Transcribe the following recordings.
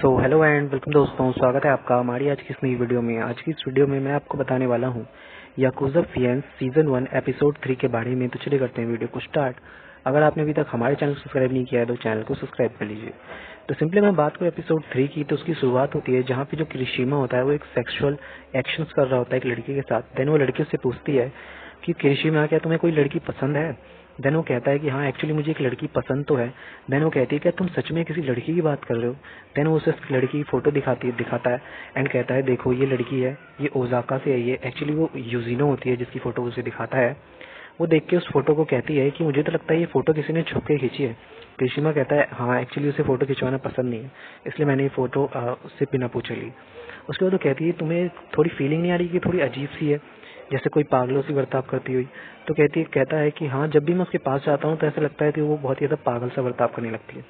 So hello and welcome दोस्तों, स्वागत है आपका हमारी आज की इस नई वीडियो में। आज की इस वीडियो में मैं आपको बताने वाला हूँ याकुज़ा फिएंस सीजन 1 एपिसोड 3 के बारे में। तो चलिए करते हैं वीडियो को स्टार्ट। अगर आपने अभी तक हमारे चैनल को सब्सक्राइब नहीं किया है तो चैनल को सब्सक्राइब कर लीजिए। तो सिंपली मैं बात करूँ एपिसोड 3 की, तो उसकी शुरुआत होती है जहाँ पे जो किरिशिमा होता है वो एक सेक्सुअल एक्शंस कर रहा होता है एक लड़की के साथ। देन वो लड़की उससे पूछती है कि किरिशिमा, क्या तुम्हें कोई लड़की पसंद है? देन वो कहता है कि हाँ एक्चुअली मुझे एक लड़की पसंद तो है। देन वो कहती है क्या तुम सच में किसी लड़की की बात कर रहे हो? देन वो उसे लड़की की फोटो दिखाता है एंड कहता है देखो ये लड़की है, ये ओजाका से है। ये एक्चुअली वो यूजिनो होती है जिसकी फोटो उसे दिखाता है। वो देख के उस फोटो को कहती है कि मुझे तो लगता है ये फोटो किसी ने छुप के खींची है। किरिशिमा कहता है हाँ एक्चुअली उसे फोटो खिंचवाना पसंद नहीं है, इसलिए मैंने ये फोटो उससे बिना पूछे ली। उसके बाद वो कहती है तुम्हें थोड़ी फीलिंग नहीं आ रही कि थोड़ी अजीब सी है, जैसे कोई पागलों सी बर्ताव करती हुई? तो कहता है कि हाँ जब भी मैं उसके पास जाता हूँ तो ऐसा लगता है कि वो बहुत ही ज़्यादा पागल सा बर्ताव करने लगती है।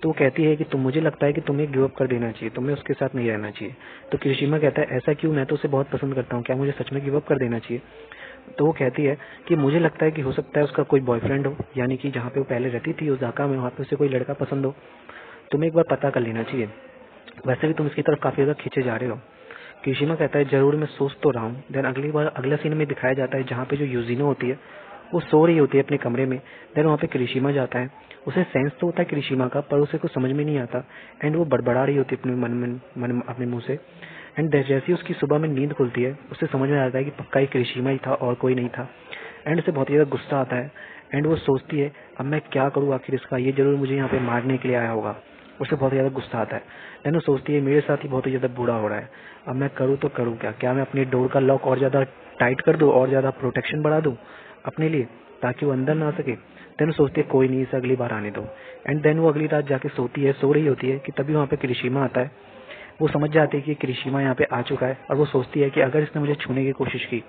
तो वो कहती है कि मुझे लगता है कि तुम्हें गिव अप कर देना चाहिए, तुम्हें उसके साथ नहीं रहना चाहिए। तो किरिशिमा कहता है ऐसा क्यों, मैं तो उसे बहुत पसंद करता हूँ, क्या मुझे सच में गिव अप कर देना चाहिए? तो वो कहती है कि मुझे लगता है कि हो सकता है उसका कोई बॉयफ्रेंड हो, यानी कि जहाँ पे वो पहले रहती थी ओजाका में, वहाँ पे उसे कोई लड़का पसंद हो। तुम्हें एक बार पता कर लेना चाहिए, वैसे भी तुम इसकी तरफ काफी ज्यादा खींचे जा रहे हो। किशिमा कहता है जरूर मैं सोच तो रहा हूँ। देन अगला सीन में दिखाया जाता है जहाँ पे जो यूजिनो होती है वो सो रही होती है अपने कमरे में। देन वहाँ पे किरिशिमा जाता है, उसे सेंस तो होता है किरिशिमा का, पर उसे कुछ समझ में नहीं आता एंड वो बड़बड़ा रही होती है अपने मन अपने मुंह से। एंड जैसे ही उसकी सुबह में नींद खुलती है उसे समझ में आता है कि पक्का ही किरिशिमा ही था और कोई नहीं था। एंड उसे बहुत ही ज्यादा गुस्सा आता है एंड वो सोचती है अब मैं क्या करूँ आखिर इसका, ये जरूर मुझे यहाँ पे मारने के लिए आया होगा। उसे बहुत ज्यादा गुस्सा आता है। देन वो सोचती है मेरे साथ ही बहुत ही ज्यादा बुरा हो रहा है, अब मैं करूँ तो करूँ क्या मैं अपनी डोर का लॉक और ज्यादा टाइट कर दूं और ज्यादा प्रोटेक्शन बढ़ा दूं अपने लिए ताकि वो अंदर ना आ सके? देन वो सोचती है कोई नहीं, इसे अगली बार आने दो। एंड देन वो अगली रात जाके सो रही होती है कि तभी वहाँ पे किरिशिमा आता है। वो समझ जाती है कि किरिशिमा यहाँ पे आ चुका है और वो सोचती है कि अगर इसने मुझे छूने की कोशिश की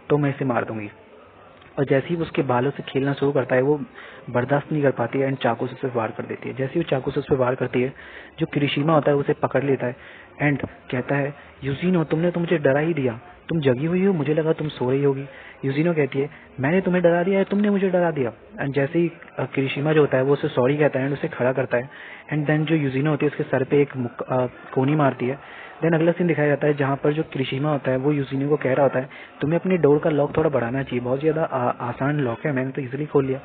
तो मैं इसे मार दूंगी। और जैसे ही वो उसके बालों से खेलना शुरू करता है वो बर्दाश्त नहीं कर पाती है एंड चाकू से उसे वार कर देती है। जैसे ही वो चाकू से उस पर वार करती है जो किरिशिमा होता है उसे पकड़ लेता है एंड कहता है यूजिनो तुमने तो मुझे डरा ही दिया, तुम जगी हुई हो, मुझे लगा तुम सो रही होगी। यूजिनो कहती है मैंने तुम्हें डरा दिया है, तुमने मुझे डरा दिया। एंड जैसे ही किरिशिमा जो होता है वो उसे सॉरी कहता है एंड उसे खड़ा करता है। एंड देन जो यूजिनो होती है उसके सर पे एक कोनी मारती है। देन अगला सीन दिखाया जाता है जहाँ पर जो किरिशिमा होता है वो यूजिनो को कह रहा होता है तुम्हें अपनी डोर का लॉक थोड़ा बढ़ाना चाहिए, बहुत ज्यादा आसान लॉक है, मैंने तो इजीली खोल लिया।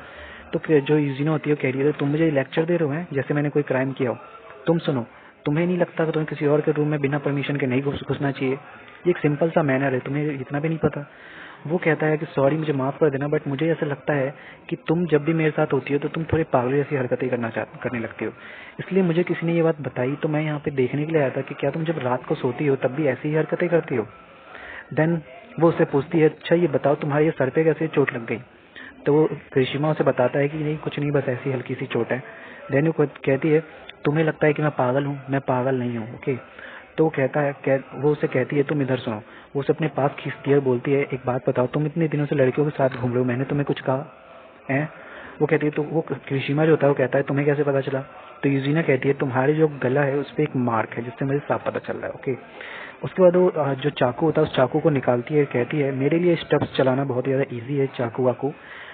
तो जो यूजिनो होती है वो कह रही है तुम मुझे लेक्चर दे रहे हो हैं जैसे मैंने कोई क्राइम किया हो। तुम सुनो, तुम्हें नहीं लगता कि तुम्हें किसी और के रूम में बिना परमिशन के नहीं घुसना चाहिए? ये एक सिंपल सा मैनर है, तुम्हें इतना भी नहीं पता? वो कहता है कि सॉरी मुझे माफ कर देना, बट मुझे ऐसा लगता है कि तुम जब भी मेरे साथ होती हो तो तुम थोड़ी पागल जैसी हरकतें करने लगती हो, इसलिए मुझे किसी ने ये बात बताई तो मैं यहाँ पे देखने के लिए आया था कि क्या तुम जब रात को सोती हो तब भी ऐसी ही हरकतें करती हो? देन वो उससे पूछती है अच्छा ये बताओ तुम्हारे ये सर पे कैसे चोट लग गई? तो वो किरिशिमा उसे बताता है कि नहीं कुछ नहीं, बस ऐसी हल्की सी चोट है। देन वो कहती है तुम्हें लगता है कि मैं पागल हूँ, मैं पागल नहीं हूँ, ओके? तो वो वो उसे कहती है तुम इधर सुनो। वो उसे अपने पास खींचती है और बोलती है एक बात बताओ, तुम इतने दिनों से लड़कियों के साथ घूम रहे हो, मैंने तुम्हें कुछ कहा है? वो कहती है तो वो किरिशिमा जो होता है वो कहता है तुम्हें कैसे पता चला? तो यूजिना कहती है तुम्हारे जो गला है उस पर एक मार्क है जिससे मुझे साफ पता चल रहा है, ओके? उसके बाद वो जो चाकू होता है उस चाकू को निकालती है, कहती है मेरे लिए स्टब्स चलाना बहुत ज़्यादा इजी है चाकू वाकू,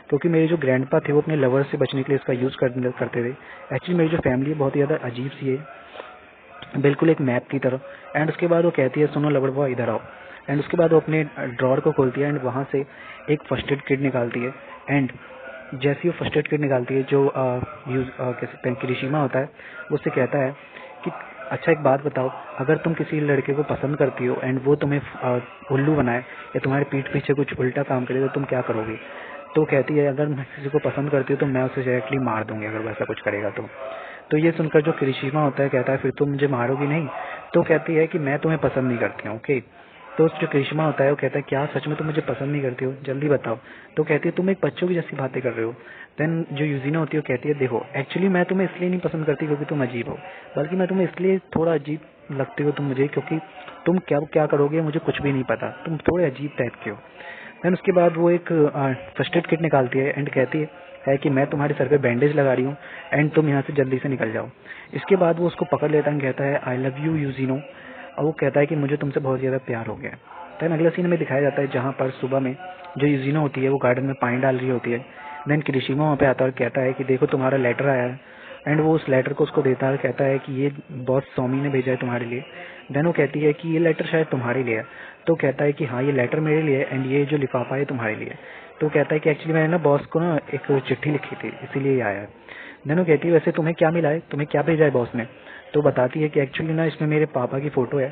क्योंकि मेरे जो ग्रैंडपा थे वो अपने लवर से बचने के लिए इसका यूज़ करते थे। एक्चुअली मेरी जो फैमिली है बहुत ज़्यादा अजीब सी है, बिल्कुल एक मैप की तरह। एंड उसके बाद वो कहती है सुनो लवर बॉय इधर आओ। एंड उसके बाद वो अपने ड्रॉर को खोलती है एंड वहाँ से एक फर्स्ट एड किट निकालती है। एंड जैसी वो फर्स्ट एड किट निकालती है जो किरिशिमा होता है वो उससे कहता है कि अच्छा एक बात बताओ, अगर तुम किसी लड़के को पसंद करती हो एंड वो तुम्हें उल्लू बनाए या तुम्हारे पीठ पीछे कुछ उल्टा काम करे तो तुम क्या करोगे? तो कहती है अगर मैं किसी को पसंद करती हूँ तो मैं उसे डायरेक्टली मार दूंगी अगर वैसा कुछ करेगा तो ये सुनकर जो किरिशिमा होता है कहता है फिर तुम मुझे मारोगी नहीं? तो कहती है कि मैं तुम्हें पसंद नहीं करती हूँ, ओके? तो जो किरिशिमा होता है वो कहता है क्या सच में तुम मुझे पसंद नहीं करती हो, जल्दी बताओ। तो कहती है तुम एक बच्चों की जैसी बातें कर रहे हो। देन जो यूजिना होती है वो कहती है देखो एक्चुअली मैं तुम्हें इसलिए नहीं पसंद करती क्योंकि तुम अजीब हो, बल्कि मैं तुम्हें इसलिए थोड़ा अजीब लगती हो तुम मुझे क्योंकि तुम क्या क्या करोगे मुझे कुछ भी नहीं पता, तुम थोड़े अजीब टाइप के हो। देन उसके बाद वो एक फर्स्ट एड किट निकालती है एंड कहती है कि मैं तुम्हारे सर पे बैंडेज लगा रही हूँ एंड तुम यहाँ से जल्दी से निकल जाओ। इसके बाद वो उसको पकड़ लेता है, कहता है आई लव यू यूजिनो, और वो कहता है कि मुझे तुमसे बहुत ज़्यादा प्यार हो गया। देन अगला सीन में दिखाया जाता है जहाँ पर सुबह में जो यूजिनो होती है वो गार्डन में पानी डाल रही होती है। देन किरिशिमा वहाँ पे आता है और कहता है कि देखो तुम्हारा लेटर आया है एंड वो उस लेटर को उसको देता है, कहता है कि ये बॉस सौमी ने भेजा है तुम्हारे लिए। देन वो कहती है कि ये लेटर शायद तुम्हारे लिए है। तो कहता है कि हाँ ये लेटर मेरे लिए है एंड ये जो लिफाफा है तुम्हारे लिए। तो कहता है कि एक्चुअली मैंने ना बॉस को ना एक चिट्ठी लिखी थी इसीलिए ये आया है। देन वो कहती है वैसे तुम्हें क्या मिला है, तुम्हें क्या भेजा है बॉस ने। तो बताती है कि एक्चुअली ना इसमें मेरे पापा की फ़ोटो है।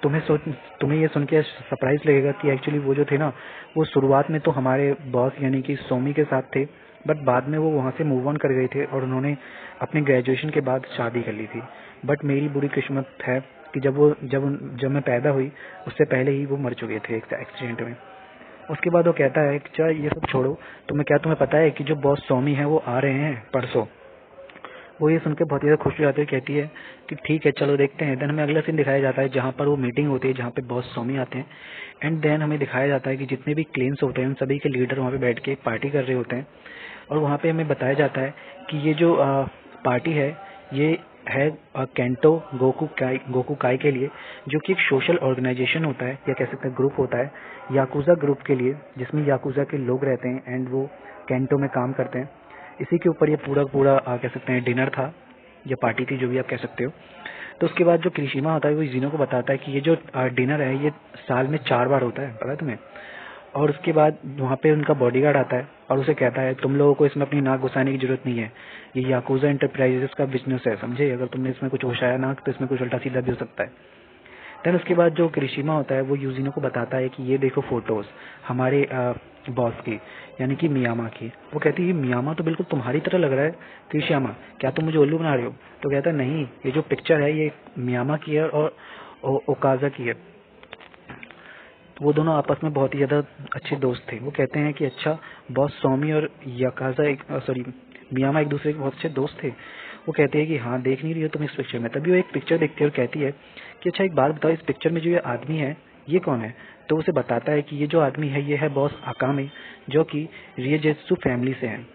तुम्हें ये सुन के सरप्राइज लगेगा कि एक्चुअली वो जो थे ना वो शुरुआत में तो हमारे बॉस यानी कि सौमी के साथ थे, बट बाद में वो वहाँ से मूव ऑन कर गए थे और उन्होंने अपने ग्रेजुएशन के बाद शादी कर ली थी। बट मेरी बुरी किस्मत है कि जब मैं पैदा हुई उससे पहले ही वो मर चुके थे एक एक्सीडेंट में। उसके बाद वो कहता है कि चल ये सब छोड़ो, तुम्हें पता है कि जो बॉस सौमी है वो आ रहे हैं परसों। वो ये सुन के बहुत ज़्यादा खुश हो जाती है, कहती है कि ठीक है चलो देखते हैं। देन हमें अगला सीन दिखाया जाता है जहाँ पर वो मीटिंग होती है जहाँ पे बॉस सौमी आते हैं। एंड देन हमें दिखाया जाता है कि जितने भी क्लेम्स होते हैं उन सभी के लीडर वहाँ पे बैठ के एक पार्टी कर रहे होते हैं। और वहाँ पे हमें बताया जाता है कि ये जो पार्टी है ये है केंटो गोकुकाई के लिए, जो कि एक सोशल ऑर्गेनाइजेशन होता है या कह सकते हैं ग्रुप होता है याकुजा ग्रुप के लिए, जिसमें याकुजा के लोग रहते हैं एंड वो केंटो में काम करते हैं। इसी के ऊपर ये पूरा कह सकते हैं डिनर था या पार्टी थी, जो भी आप कह सकते हो। तो उसके बाद जो किरिशिमा होता है वो यूजिनो को बताता है कि ये जो डिनर है ये साल में 4 बार होता है, पता है तुम्हें। और उसके बाद वहाँ पे उनका बॉडीगार्ड आता है और उसे कहता है तुम लोगों को इसमें अपनी नाक घुसाने की जरूरत नहीं है, ये याकुजा इंटरप्राइजेस का बिजनेस है, समझे। अगर तुमने इसमें कुछ घुसाया नाक तो इसमें कुछ उल्टा सीधा भी हो सकता है। देन उसके बाद जो किरिशिमा होता है वो यूजिनो को बताता है कि ये देखो फोटोज हमारे बॉस की यानी कि मियामा की। वो कहती है मियामा तो बिल्कुल तुम्हारी तरह लग रहा है किरिशिमा, क्या तुम मुझे उल्लू बना रहे हो। तो कहता है नहीं, ये जो पिक्चर है ये मियामा की है और ओकाजा की है। वो दोनों आपस में बहुत ही ज़्यादा अच्छे दोस्त थे। वो कहते हैं कि अच्छा बॉस सौमी और मियामा एक दूसरे के बहुत अच्छे दोस्त थे। वो कहते हैं कि हाँ देख नहीं रही हो तुम इस पिक्चर में। तभी वो एक पिक्चर देखती है और कहती है कि अच्छा एक बात बताओ, इस पिक्चर में जो ये आदमी है ये कौन है। तो उसे बताता है कि ये जो आदमी है ये है बॉस अकामे, जो कि रियजेत्सु फैमिली से हैं।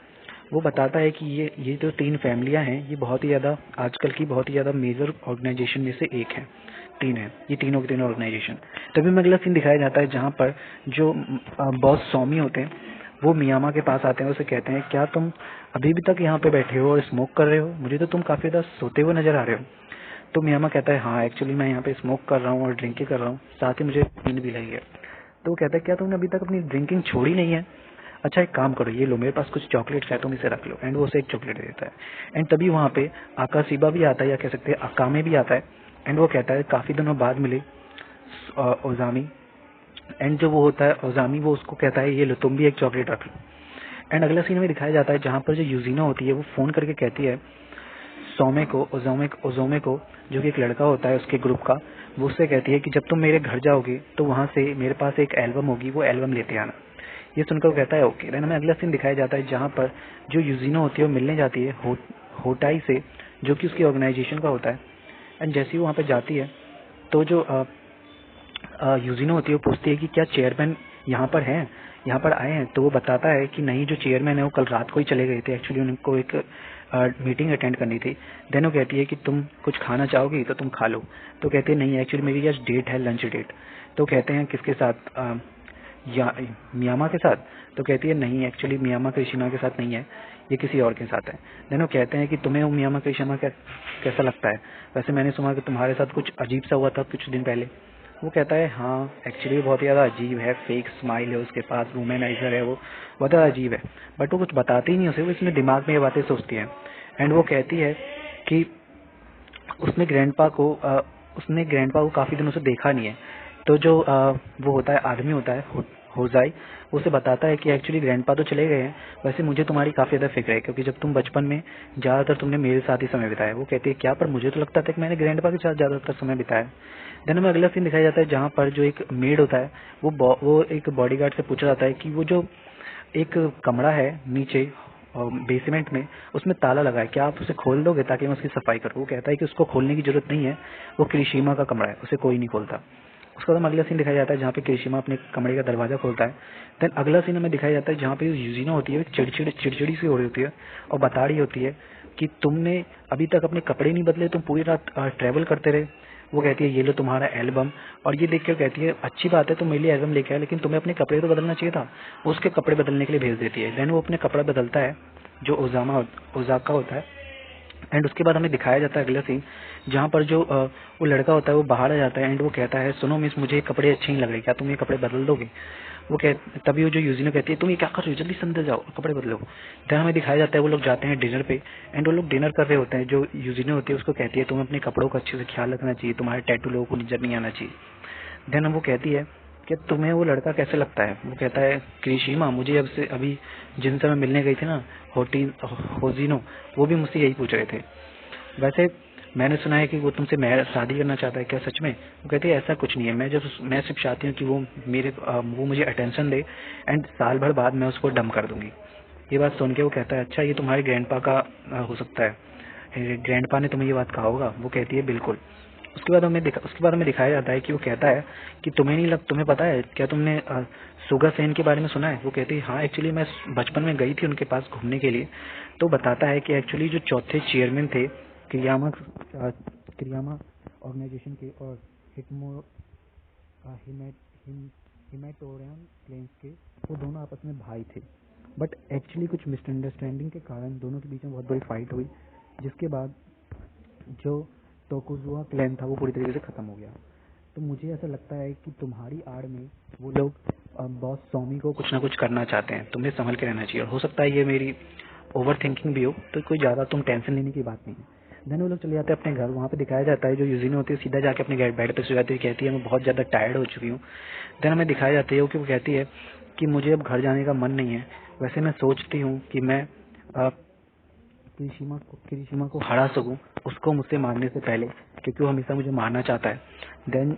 वो बताता है कि ये जो 3 फैमिलियां हैं ये बहुत ही ज़्यादा आजकल की बहुत ही ज़्यादा मेजर ऑर्गेनाइजेशन में से एक है, 3 है ये तीनों के तीनों ऑर्गेनाइजेशन। तभी में अगला सीन दिखाया जाता है जहाँ पर जो बॉस सौमी होते हैं वो मियामा के पास आते हैं। उसे कहते हैं क्या तुम अभी भी तक यहाँ पे बैठे हो और स्मोक कर रहे हो, मुझे तो तुम काफ़ी ज़्यादा सोते हुए नजर आ रहे हो। तो मियामा कहता है हाँ एक्चुअली मैं यहाँ पे स्मोक कर रहा हूँ और ड्रिंकिंग कर रहा हूँ, साथ ही मुझे नींद भी लगी है। तो वो कहता है क्या तुमने अभी तक अपनी ड्रिंकिंग छोड़ी नहीं है, अच्छा एक काम करो ये लो मेरे पास कुछ चॉकलेट्स है तुम इसे रख लो। एंड वो उसे एक चॉकलेट दे देता है। एंड तभी वहाँ पे आकाशिबा भी आता है या कह सकते हैं अकामे भी आता है। एंड वो कहता है काफ़ी दिनों बाद मिले ओजामी। एंड जो वो होता है ओजामी वो उसको कहता है ये लो तुम भी एक चॉकलेट रख लो। एंड अगला सीन में दिखाया जाता है जहाँ पर जो यूजिनो होती है वो फ़ोन करके कहती है ओजोमे को जो कि एक लड़का होता है उसके ग्रुप का, वो उससे कहती है कि जब तुम मेरे घर जाओगे तो वहाँ से मेरे पास एक एल्बम होगी, वो एल्बम लेते आना। ये सुनकर वो कहता है ओके। देन हमें अगला सीन दिखाया जाता है जहाँ पर जो यूजिनो होती है वो मिलने जाती है होटाई से, जो कि उसकी ऑर्गेनाइजेशन का होता है। एंड जैसे ही वो वहाँ पर जाती है तो जो यूजिनो होती है वो पूछती है कि क्या चेयरमैन यहाँ पर आए हैं। तो वो बताता है कि नहीं, जो चेयरमैन है वो कल रात को ही चले गए थे, एक्चुअली उनको एक मीटिंग अटेंड करनी थी। देन वो कहती है कि तुम कुछ खाना चाहोगी तो तुम खा लो। तो कहते हैं नहीं एक्चुअली मेरी आज डेट है, लंच डेट। तो कहते हैं किसके साथ, या मियामा के साथ। तो कहती है नहीं एक्चुअली मियामा किरिशिमा के साथ नहीं है, ये किसी और के साथ है। देन वो कहते हैं कि तुम्हें वो मियामा किरिशिमा कैसा लगता है, वैसे मैंने सुना कि तुम्हारे साथ कुछ अजीब सा हुआ था कुछ दिन पहले। वो कहता है हाँ एक्चुअली बहुत ज़्यादा अजीब है, फेक स्माइल है उसके पास, वुमेनाइजर है, वो बहुत ज़्यादा अजीब है। बट वो कुछ बताती ही नहीं उसे, वो इसमें दिमाग में ये बातें सोचती है। एंड वो कहती है कि उसने ग्रैंडपा को काफ़ी दिनों से देखा नहीं है। तो जो वो होता है आदमी होता है होजाई, उसे बताता है कि एक्चुअली ग्रैंडपा तो चले गए हैं, वैसे मुझे तुम्हारी काफ़ी ज़्यादा फिक्र है क्योंकि जब तुम बचपन में ज़्यादातर तुमने मेरे साथ ही समय बिताया। वो कहती है क्या, पर मुझे तो लगता था कि मैंने ग्रैंडपा के साथ ज़्यादातर समय बिताया। देन हमें अगला सीन दिखाया जाता है जहाँ पर जो एक मेड होता है वो एक बॉडीगार्ड से पूछा जाता है कि वो जो एक कमरा है नीचे बेसमेंट में उसमें ताला लगा है, क्या आप उसे खोल दोगे ताकि मैं उसकी सफाई करूँ। वो कहता है कि उसको खोलने की जरूरत नहीं है, वो किरिशिमा का कमरा है, उसे कोई नहीं खोलता। उसके बाद अगला सीन दिखाया जाता है जहाँ पे किरिशिमा अपने कमरे का दरवाजा खोलता है। देन अगला सीन हमें दिखाया जाता है जहाँ पे यूजिनो होती है चिड़चिड़ी सी हो रही होती है और बता रही होती है कि तुमने अभी तक अपने कपड़े नहीं बदले, तुम पूरी रात ट्रैवल करते रहे। वो कहती है ये लो तुम्हारा एल्बम, और ये देख कर कहती है अच्छी बात है तुम मेरे लिए एल्बम लेके आए, लेकिन तुम्हें अपने कपड़े तो बदलना चाहिए था। उसके कपड़े बदलने के लिए भेज देती है। देन वो अपने कपड़ा बदलता है जो ओजाका होता है। एंड उसके बाद हमें दिखाया जाता है अगला सीन, जहाँ पर जो वो लड़का होता है वो बाहर आ जाता है एंड वो कहता है सुनो मिस, मुझे ये कपड़े अच्छे नहीं लग रहे, क्या तुम ये कपड़े बदल दोगे? तभी वो जो यूजिनो कहती है तुम ये क्या कर रहे हो, जल्दी से अंदर जाओ कपड़े बदलो। देन हमें दिखाया जाता है वो लोग जाते हैं डिनर पे एंड वो लोग डिनर कर रहे होते हैं। जो यूजिनो होती है उसको कहती है तुम्हें अपने कपड़ों का अच्छे से ख्याल रखना चाहिए, तुम्हारे टैटू लोगों को नजर नहीं आना चाहिए। देन वो कहती है कि तुम्हें वो लड़का कैसे लगता है? वो कहता है क्रिशिमा, मुझे अब से अभी जिनसे मैं मिलने गई थी ना होजिनो, वो भी मुझसे यही पूछ रहे थे। वैसे मैंने सुना है कि वो तुमसे शादी करना चाहता है, क्या सच में? वो कहती है ऐसा कुछ नहीं है, मैं सिर्फ चाहती हूँ कि वो मुझे अटेंशन दे एंड साल भर बाद मैं उसको डम कर दूंगी। ये बात सुन के वो कहता है अच्छा ये तुम्हारे ग्रैंडपा का हो सकता है, ग्रैंडपा ने तुम्हें ये बात कहा होगा? वो कहती है बिल्कुल। उसके बाद हमें दिखाया जाता है कि वो कहता है कि तुम्हें पता है क्या, तुमने सुगा सेन के बारे में सुना है? वो कहती है हाँ, एक्चुअली मैं बचपन में गई थी उनके पास घूमने के लिए। तो बताता है कि एक्चुअली जो चौथे चेयरमैन थे क्रियामा ऑर्गेनाइजेशन के और हिमेटोरियन प्लेन्स के, वो दोनों आपस में भाई थे। बट एक्चुअली कुछ मिसअंडरस्टैंडिंग के कारण दोनों के बीच में बहुत बड़ी फाइट हुई, जिसके बाद जो टोकुजुआ क्लैन था वो पूरी तरीके से खत्म हो गया। तो मुझे ऐसा लगता है कि तुम्हारी आड़ में वो लोग बॉस सौमी को कुछ ना कुछ करना चाहते हैं, तुम्हें संभल के रहना चाहिए। और हो सकता है ये मेरी ओवर थिंकिंग भी हो, तो कोई ज़्यादा तुम टेंशन लेने की बात नहीं है। देन वो लोग चले जाते हैं अपने घर। वहाँ पे दिखाया जाता है जो यूजिनो होती है सीधा जाके अपने बेड पे सो जाती है, कहती है मैं बहुत ज़्यादा टायर्ड हो चुकी हूँ। देन हमें दिखाया जाता है कि वो कहती है कि मुझे अब घर जाने का मन नहीं है, वैसे मैं सोचती हूँ कि मैं किरिशिमा को हरा सकूं उसको मुझसे मारने से पहले, क्योंकि वो हमेशा मुझे मारना चाहता है। देन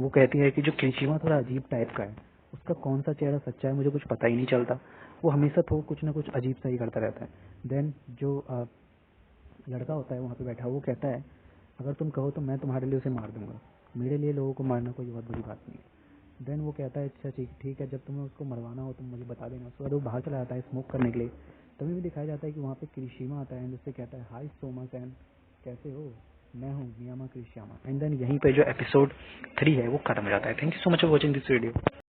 वो कहती है कि जो किरिशिमा थोड़ा अजीब टाइप का है, उसका कौन सा चेहरा सच्चा है मुझे कुछ पता ही नहीं चलता, वो हमेशा कुछ ना कुछ अजीब सा ही करता रहता है। देन जो लड़का होता है वहाँ पे बैठा, वो कहता है अगर तुम कहो तो मैं तुम्हारे लिए उसे मार दूंगा, मेरे लिए लोगों को मारना कोई बहुत बड़ी बात नहीं है। देन वो कहता है अच्छा ठीक है, जब तुम्हें उसको मरवाना हो तुम मुझे बता देना। उसके बाद वो बाहर चला जाता है स्मोक करने के लिए। तभी भी दिखाया जाता है कि वहाँ पे क्रिशिमा आता है एंड उससे कहता है हाय सोमा सैन, कैसे हो? मैं हूँ मियामा क्रिशियामा। एंड देन यहीं पे जो एपिसोड 3 है वो खत्म हो जाता है। Thank you so much for watching this video.